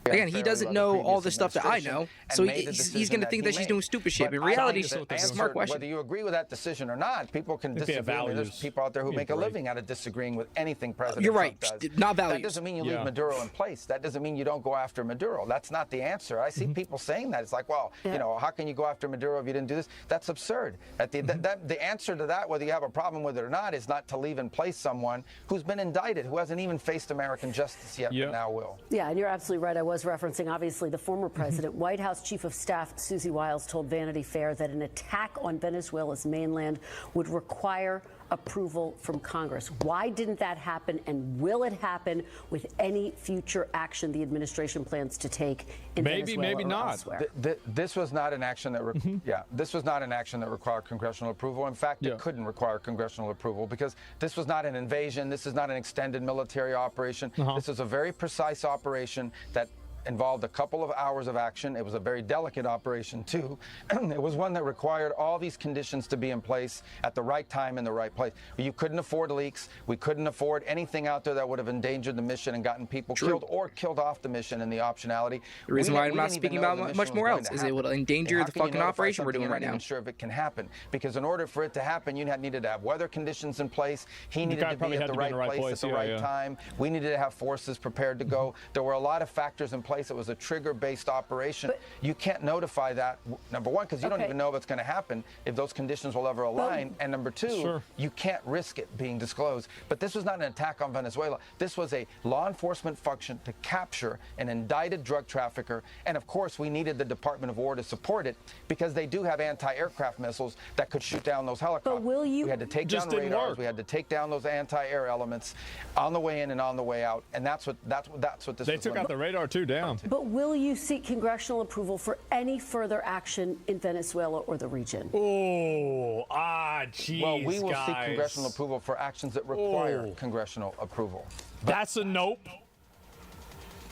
Again, he Fairly doesn't by know previous all the stuff that I administration know, and so made the he's decision going to think he that she's made. doing stupid shit. But in I reality, think it's the a answer, smart question. Whether you agree with that decision or not, people can It'd be a disagree. I mean, there's values. people out there who Be make a great. living out of disagreeing with anything President You're Trump right. does. Not That values. doesn't mean you Yeah. leave Maduro in place. That doesn't mean you don't go after Maduro. That's not the answer. I see people saying that. It's like, well, you know, how can you go after Maduro if you didn't do this? That's absurd. The answer to that, whether you have a problem with it or not, is not to leave in place someone who's been indicted, who hasn't even faced American justice yet, but now will. Yeah, and you're absolutely right. I was referencing, obviously, the former president. White House Chief of Staff Susie Wiles told Vanity Fair that an attack on Venezuela's mainland would require approval from Congress. Why didn't that happen, and will it happen with any future action the administration plans to take in Venezuela maybe or not. elsewhere? This was not an action that, this was not an action that required congressional approval. In fact, it couldn't require congressional approval because this was not an invasion. This is not an extended military operation. This is a very precise operation that involved a couple of hours of action. It was a very delicate operation, too. It was one that required all these conditions to be in place at the right time in the right place. You couldn't afford leaks. We couldn't afford anything out there that would have endangered the mission and gotten people killed or killed off the mission and the optionality. The reason why I'm not speaking about much more else is it will endanger the fucking operation we're doing right now. I'm not even sure if it can happen, because in order for it to happen, you needed to have weather conditions in place. He needed to be at the right place at the right time. We needed to have forces prepared to go. There were a lot of factors in place. It was a trigger-based operation. You can't notify that, number one, because you don't even know if it's going to happen, if those conditions will ever align. And number two, you can't risk it being disclosed. But this was not an attack on Venezuela. This was a law enforcement function to capture an indicted drug trafficker. And of course, we needed the Department of War to support it, because they do have anti-aircraft missiles that could shoot down those helicopters. But will you? We had to take down radars. We had to take down those anti-air elements on the way in and on the way out. And that's what this. They took out the radar too down. But will you seek congressional approval for any further action in Venezuela or the region? Oh, jeez. Well, we will seek congressional approval for actions that require congressional approval. That's a nope.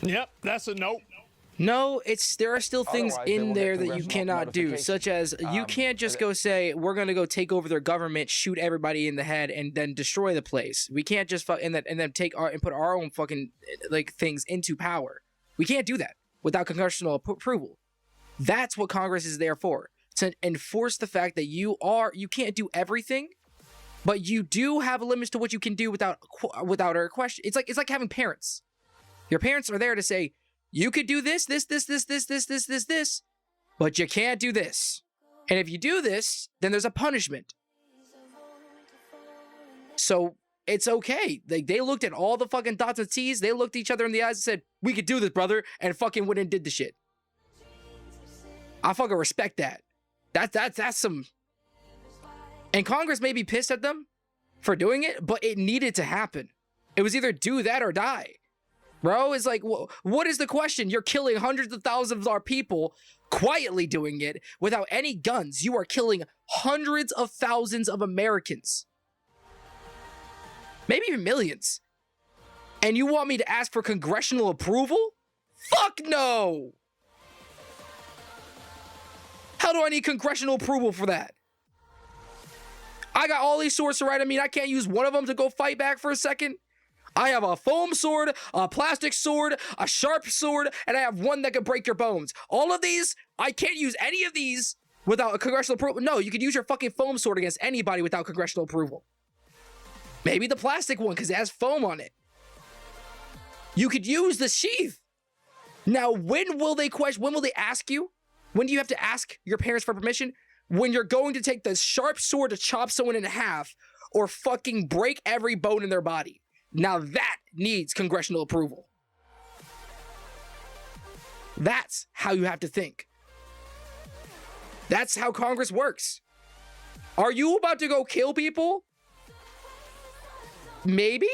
Yep, that's a nope. No, there are still things Otherwise, they in will get there that you congressional cannot do, notification. such as you can't just go say, we're going to go take over their government, shoot everybody in the head, and then destroy the place. We can't just and then take and put our own fucking things into power. We can't do that without congressional approval. That's what Congress is there for, to enforce the fact that you can't do everything, but you do have limits to what you can do without a question. It's like having parents. Your parents are there to say, you could do this, but you can't do this. And if you do this, then there's a punishment. So it's okay. Like, they looked at all the fucking dots and T's. They looked each other in the eyes and said, we could do this, brother, and fucking went and did the shit. I fucking respect that. That's some... And Congress may be pissed at them for doing it, but it needed to happen. It was either do that or die. Bro, it's like, what is the question? You're killing hundreds of thousands of our people, quietly doing it without any guns. You are killing hundreds of thousands of Americans. Maybe even millions. And you want me to ask for congressional approval? Fuck no! How do I need congressional approval for that? I got all these swords to right. I mean, I can't use one of them to go fight back for a second. I have a foam sword, a plastic sword, a sharp sword, and I have one that can break your bones. All of these, I can't use any of these without a congressional approval. No, you could use your fucking foam sword against anybody without congressional approval. Maybe the plastic one, because it has foam on it. You could use the sheath. Now, when will they ask you? When do you have to ask your parents for permission? When you're going to take the sharp sword to chop someone in half or fucking break every bone in their body. Now that needs congressional approval. That's how you have to think. That's how Congress works. Are you about to go kill people? Maybe.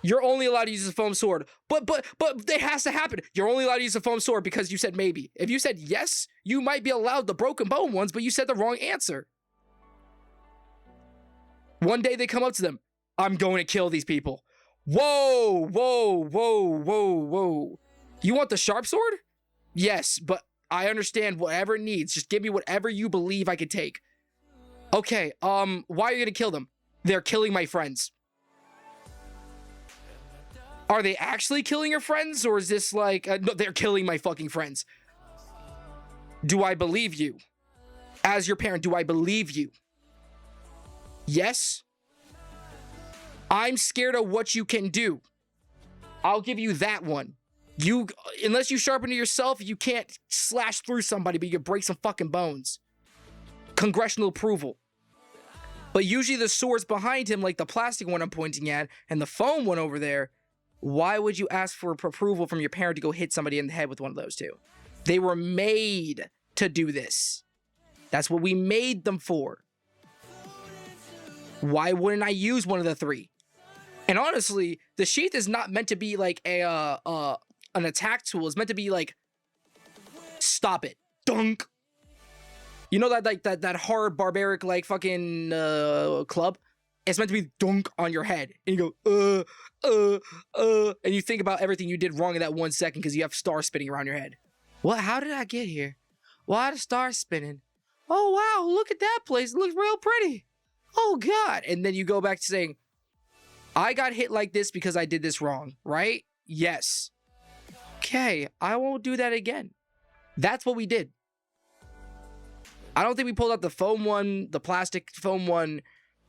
You're only allowed to use a foam sword. But it has to happen. You're only allowed to use a foam sword because you said maybe. If you said yes, you might be allowed the broken bone ones, but you said the wrong answer. One day they come up to them. I'm going to kill these people. Whoa, whoa, whoa, whoa, whoa. You want the sharp sword? Yes, but I understand whatever it needs. Just give me whatever you believe I could take. Okay, why are you gonna kill them? They're killing my friends. Are they actually killing your friends? Or is this like, no, they're killing my fucking friends. Do I believe you? As your parent, do I believe you? Yes. I'm scared of what you can do. I'll give you that one. You, unless you sharpen it yourself, you can't slash through somebody, but you can break some fucking bones. Congressional approval. But usually the swords behind him, like the plastic one I'm pointing at, and the foam one over there, why would you ask for approval from your parent to go hit somebody in the head with one of those two? They were made to do this. That's what we made them for. Why wouldn't I use one of the three? And honestly, the sheath is not meant to be like a an attack tool. It's meant to be like, stop it, dunk. You know that like that hard barbaric like fucking club? It's meant to be dunk on your head, and you go and you think about everything you did wrong in that 1 second because you have stars spinning around your head. What? How did I get here? Why are the stars spinning? Oh wow, look at that place. It looks real pretty. Oh god. And then you go back to saying, I got hit like this because I did this wrong, right? Yes. Okay, I won't do that again. That's what we did. I don't think we pulled out the foam one, the plastic foam one,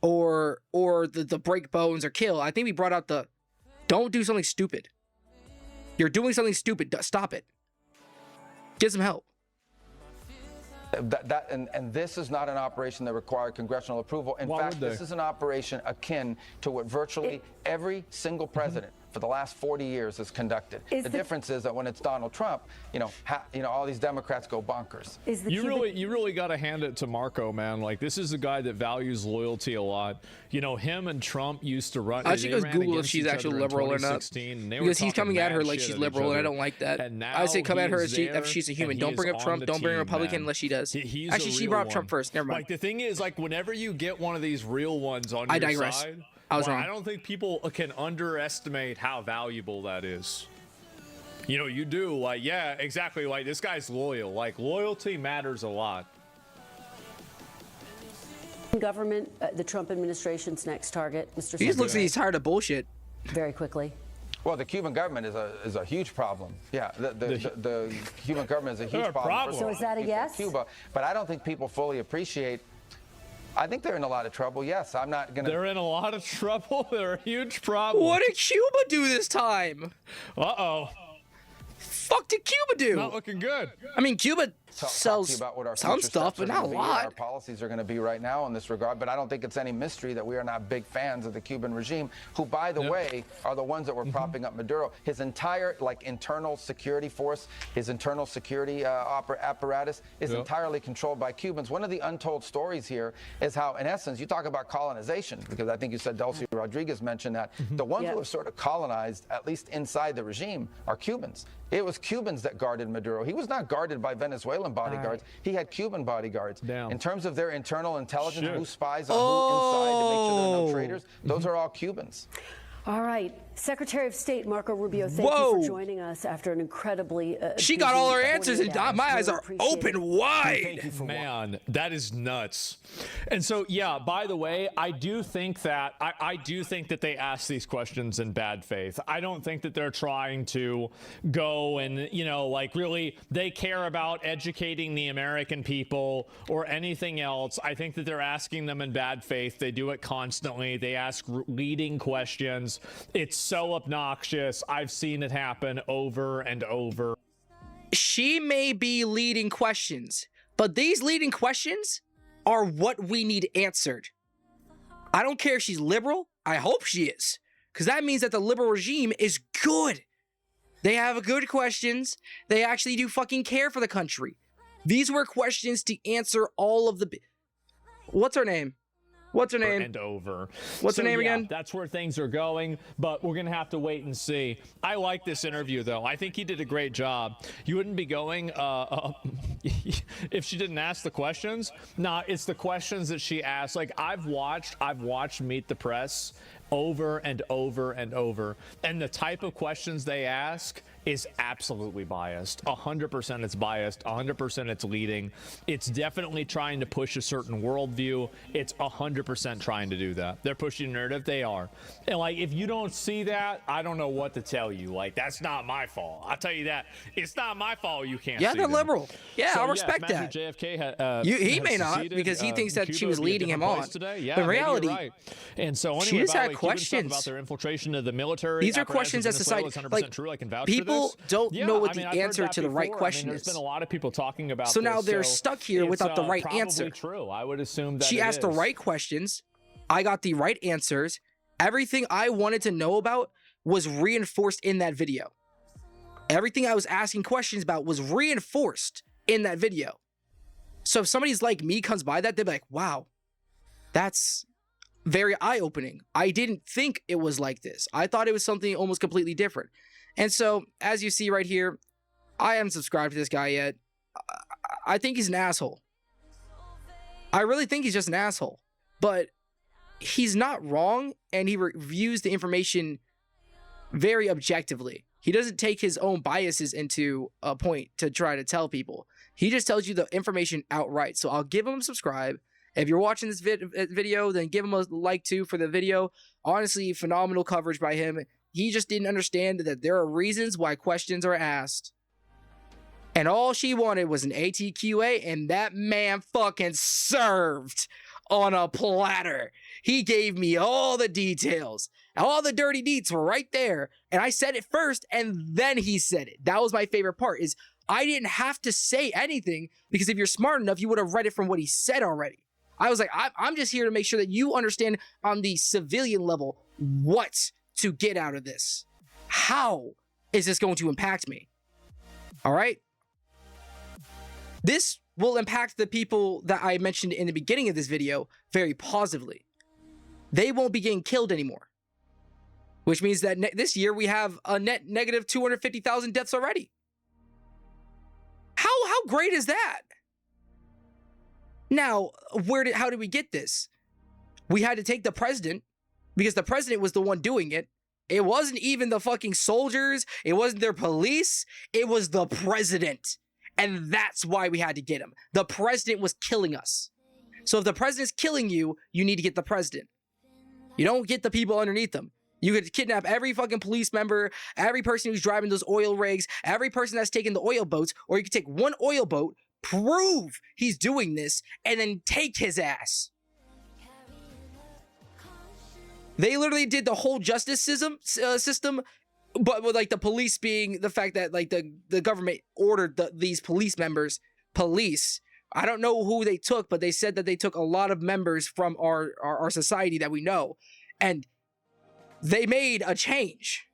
or the break bones or kill. I think we brought out the don't do something stupid. You're doing something stupid. Stop it. Get some help. And this is not an operation that required congressional approval. In fact, this is an operation akin to what virtually every single president for the last 40 years has conducted. The difference is that when it's Donald Trump, all these Democrats go bonkers. You really got to hand it to Marco, man. Like, this is a guy that values loyalty a lot. You know, him and Trump used to run. I should go Google if she's actually liberal or not. Because he's coming at her like she's liberal, and I don't like that. I say come at her as if she's a human. Don't bring up Trump. Don't bring Republican unless she does. Actually, she brought up Trump first. Never mind. Like, the thing is, like, whenever you get one of these real ones on your side, I was wrong. I don't think people can underestimate how valuable that is. You know, you do. Like, yeah, exactly. Like, this guy's loyal. Like, loyalty matters a lot. Government, the Trump administration's next target, Mr. He just looks like he's tired of bullshit. Very quickly. Well, the Cuban government is a huge problem. Yeah, the Cuban government is a huge problem. So is that a yes? Cuba, but I don't think people fully appreciate. I think they're in a lot of trouble. Yes, I'm not gonna. They're in a lot of trouble. They're a huge problem. What did Cuba do this time? Uh-oh. Fuck did Cuba do? Not looking good. I mean, Cuba sells about what our some stuff, but not a lot. Our policies are going to be right now in this regard, but I don't think it's any mystery that we are not big fans of the Cuban regime, who, by the way, are the ones that were propping up Maduro. His entire internal security force, his internal security apparatus is entirely controlled by Cubans. One of the untold stories here is how, in essence, you talk about colonization, because I think you said Delcy Rodriguez mentioned that. The ones who have sort of colonized, at least inside the regime, are Cubans. It was Cubans that guarded Maduro. He was not guarded by Venezuelan bodyguards. He had Cuban bodyguards. In terms of their internal intelligence, who spies on who inside to make sure there are no traitors, those are all Cubans. All right. Secretary of State Marco Rubio, thank you for joining us after an incredibly she got all her answers, and my eyes are open wide. Man, that is nuts. And so, yeah, by the way, I do think that I do think that they ask these questions in bad faith. I don't think that they're trying to go and, really they care about educating the American people or anything else. I think that they're asking them in bad faith. They do it constantly. They ask leading questions. It's so obnoxious. I've seen it happen over and over. She may be leading questions, but these leading questions are what we need answered. I don't care if she's liberal. I hope she is, because that means that the liberal regime is good. They have good questions. They actually do fucking care for the country. These were questions to answer all of the... What's her name? What's her name? And over. What's her name again? That's where things are going, but we're gonna have to wait and see. I like this interview though. I think he did a great job. You wouldn't be going if she didn't ask the questions. Nah, it's the questions that she asked. Like I've watched Meet the Press over and over and over, and the type of questions they ask is absolutely biased. 100% it's biased. 100% it's leading. It's definitely trying to push a certain worldview. It's 100% trying to do that. They're pushing a narrative. They are. And like, if you don't see that, I don't know what to tell you. Like, that's not my fault. I'll tell you that. It's not my fault you can't Yeah, see they're them. liberal. Yeah, So, I'll respect imagine that. JFK He may has not, seceded, because he thinks that she Cuba was would be a leading him different on. place today. Yeah, The maybe you're reality, right. And so anyway, she just had by the way, Cuban stuff questions. about their infiltration of the military. These are apparatus questions in that Venezuela society, is 100% like, true. I can vouch people for this. don't know what I mean, the I've heard answer that to the right before. question There's is. been a lot of people talking about So now this, they're stuck here without the right probably answer. True. I would assume that She it asked the is. right questions. I got the right answers. Everything I wanted to know about was reinforced in that video. Everything I was asking questions about was reinforced in that video. So if somebody's like me comes by that, they'd be like, wow, that's very eye-opening. I didn't think it was like this. I thought it was something almost completely different. And so, as you see right here, I haven't subscribed to this guy yet. I think he's an asshole. I really think he's just an asshole. But he's not wrong, and he reviews the information very objectively. He doesn't take his own biases into a point to try to tell people. He just tells you the information outright. So I'll give him a subscribe. If you're watching this video, then give him a like too for the video. Honestly, phenomenal coverage by him. He just didn't understand that there are reasons why questions are asked. And all she wanted was an ATQA, and that man fucking served on a platter. He gave me all the details. All the dirty deets were right there. And I said it first, and then he said it. That was my favorite part, is I didn't have to say anything, because if you're smart enough, you would have read it from what he said already. I was like, I'm just here to make sure that you understand on the civilian level what to get out of this. How is this going to impact me? All right? This will impact the people that I mentioned in the beginning of this video very positively. They won't be getting killed anymore. Which means that this year we have a net negative 250,000 deaths already. How great is that? Now, how did we get this? We had to take the president, because the president was the one doing it. It wasn't even the fucking soldiers. It wasn't their police. It was the president. And that's why we had to get him. The president was killing us. So if the president's killing you, you need to get the president. You don't get the people underneath them. You could kidnap every fucking police member, every person who's driving those oil rigs, every person that's taking the oil boats, or you could take one oil boat, prove he's doing this, and then take his ass. They literally did the whole justice system, but with like the police being the fact that like the government ordered these police members, I don't know who they took, but they said that they took a lot of members from our society that we know, and they made a change.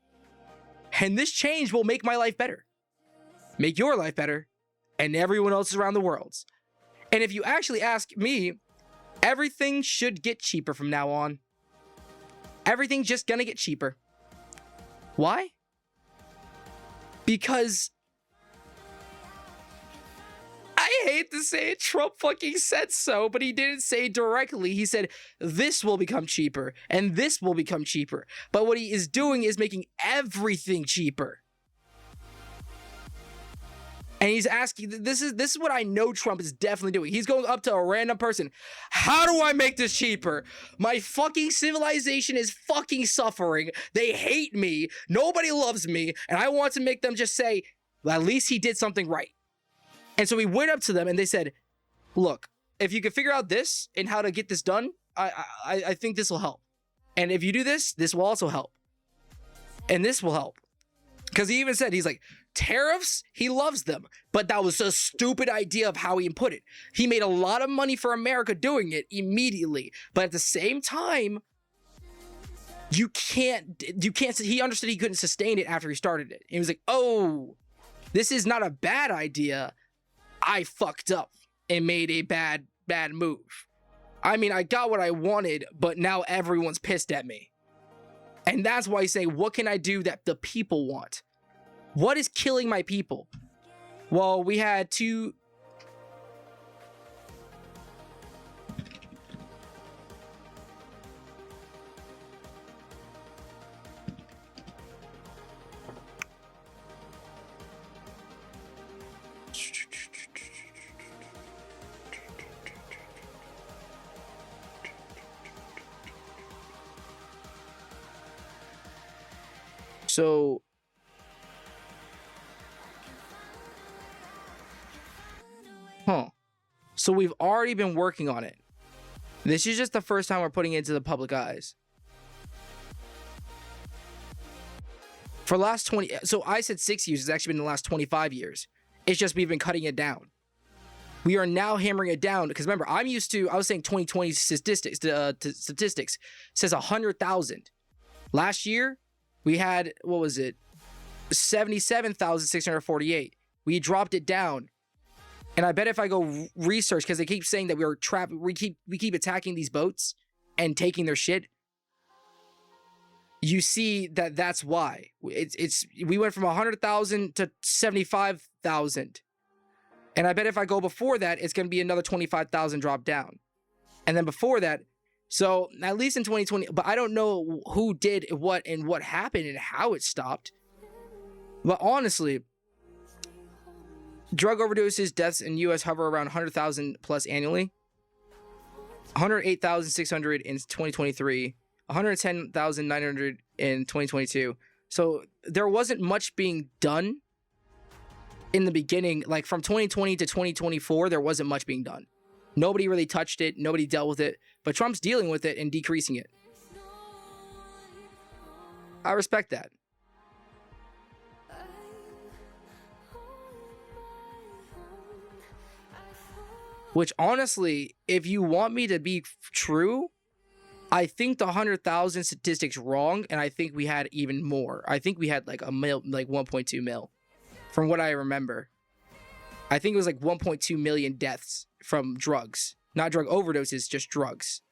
And this change will make my life better, make your life better, and everyone else around the world. And if you actually ask me, everything should get cheaper from now on. Everything's just gonna get cheaper. Why? Because I hate to say it, Trump fucking said so, but he didn't say it directly. He said, this will become cheaper, and this will become cheaper. But what he is doing is making everything cheaper. And he's asking, this is what I know Trump is definitely doing. He's going up to a random person. How do I make this cheaper? My fucking civilization is fucking suffering. They hate me. Nobody loves me. And I want to make them just say, well, at least he did something right. And so we went up to them and they said, look, if you can figure out this and how to get this done, I think this will help. And if you do this, this will also help. And this will help. Because he even said, he's like, tariffs, he loves them. But that was a stupid idea of how he put it. He made a lot of money for America doing it immediately. But at the same time, you can't, he understood he couldn't sustain it after he started it. And he was like, oh, this is not a bad idea. I fucked up and made a bad move. I mean, I got what I wanted, but now everyone's pissed at me. And that's why I say, what can I do that the people want? What is killing my people? Well, we had two... So, so we've already been working on it. This is just the first time we're putting it into the public eyes. For the last 20, so I said 6 years, it's actually been the last 25 years. It's just we've been cutting it down. We are now hammering it down because remember, I was saying 2020 statistics says 100,000. Last year, we had, what was it? 77,648. We dropped it down. And I bet if I go research, because they keep saying that we are trapped, we keep attacking these boats and taking their shit. You see that that's why. We went from 100,000 to 75,000. And I bet if I go before that, it's going to be another 25,000 drop down. And then before that, so at least in 2020, but I don't know who did what and what happened and how it stopped. But honestly, drug overdoses, deaths in U.S. hover around 100,000 plus annually. 108,600 in 2023. 110,900 in 2022. So there wasn't much being done in the beginning. Like from 2020 to 2024, there wasn't much being done. Nobody really touched it. Nobody dealt with it. But Trump's dealing with it and decreasing it. I respect that. Which honestly, if you want me to be true, I think the 100,000 statistic's wrong, and I think we had even more. I think we had like a mil, like 1.2 mil, from what I remember. I think it was like 1.2 million deaths from drugs, not drug overdoses, just drugs.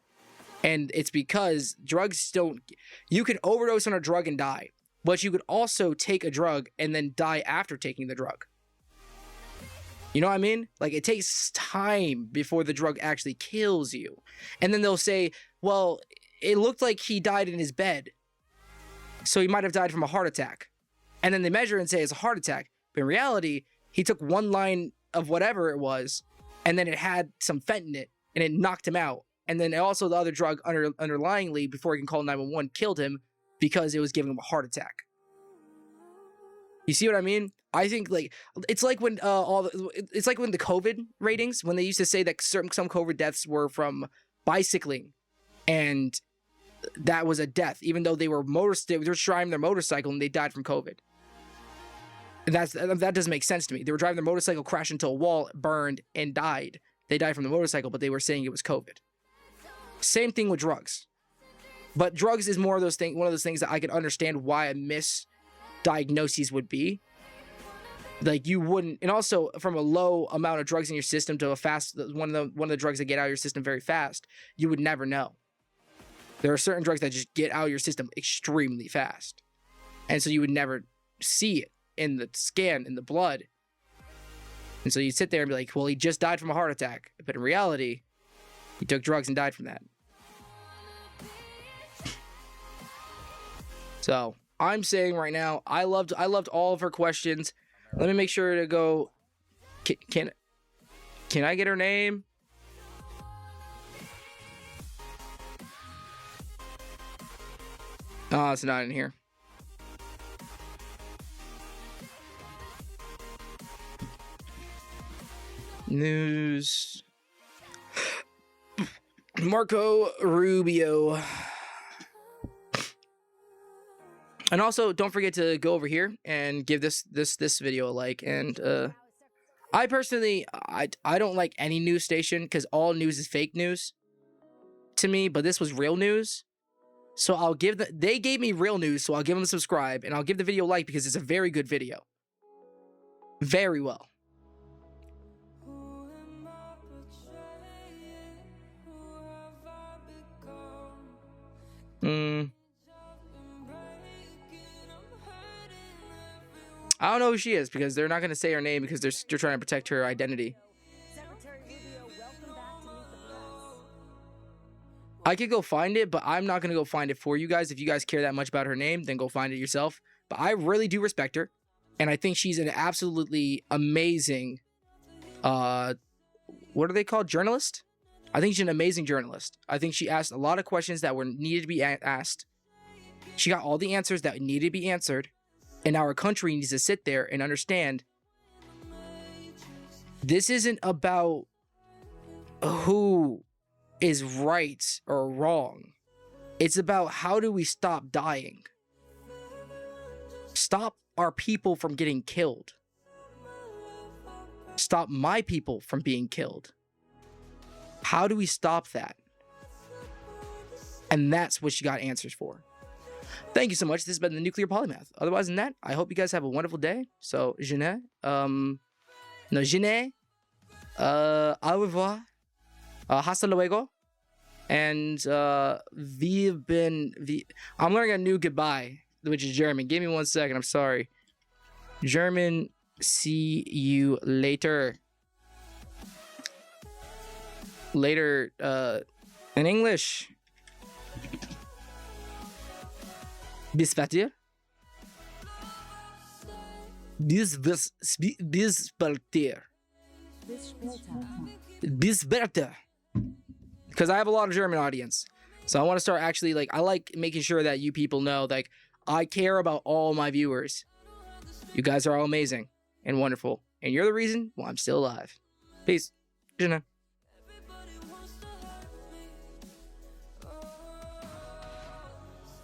And it's because drugs don't. You can overdose on a drug and die, but you could also take a drug and then die after taking the drug. You know what I mean? Like, it takes time before the drug actually kills you. And then they'll say, well, it looked like he died in his bed, so he might have died from a heart attack. And then they measure and say it's a heart attack. But in reality, he took one line of whatever it was, and then it had some fent in it, and it knocked him out. And then also the other drug underlyingly, before he can call 911, killed him because it was giving him a heart attack. You see what I mean? I think like it's like when it's like when the COVID ratings, when they used to say that some COVID deaths were from bicycling, and that was a death, even though they were driving their motorcycle and they died from COVID. And that doesn't make sense to me. They were driving their motorcycle, crashed into a wall, burned, and died. They died from the motorcycle, but they were saying it was COVID. Same thing with drugs. But drugs is more of those things, one of those things that I could understand why a misdiagnosis would be. Like you wouldn't, and also from a low amount of drugs in your system to a fast, one of the drugs that get out of your system very fast, you would never know. There are certain drugs that just get out of your system extremely fast. And so you would never see it in the scan, in the blood. And so you sit there and be like, well, he just died from a heart attack. But in reality, he took drugs and died from that. So I'm saying right now, I loved all of her questions. Let me make sure to go. Can I get her name? Oh, it's not in here. News. Marco Rubio. And also, don't forget to go over here and give this video a like. And I personally, I don't like any news station because all news is fake news to me. But this was real news, so I'll give they gave me real news, so I'll give them a subscribe and I'll give the video a like because it's a very good video. Very well. I don't know who she is because they're not going to say her name because they're trying to protect her identity. Secretary Rubio, welcome back to Meet the Press. I could go find it, but I'm not going to go find it for you guys. If you guys care that much about her name, then go find it yourself. But I really do respect her. And I think she's an absolutely amazing, what are they called? Journalist? I think she's an amazing journalist. I think she asked a lot of questions that were needed to be asked. She got all the answers that needed to be answered. And our country needs to sit there and understand this isn't about who is right or wrong. It's about how do we stop dying? Stop our people from getting killed. Stop my people from being killed. How do we stop that? And that's what you got answers for. Thank you so much. This has been the Nuclear Polymath. Otherwise than that, I hope you guys have a wonderful day. So, je ne, au revoir, hasta luego, and I'm learning a new goodbye, which is German. Give me 1 second. I'm sorry. German. See you later. Later. In English. Bis später. Bis später. Because I have a lot of German audience. So I want to start actually, like, I like making sure that you people know, like, I care about all my viewers. You guys are all amazing and wonderful. And you're the reason why I'm still alive. Peace. Jenna.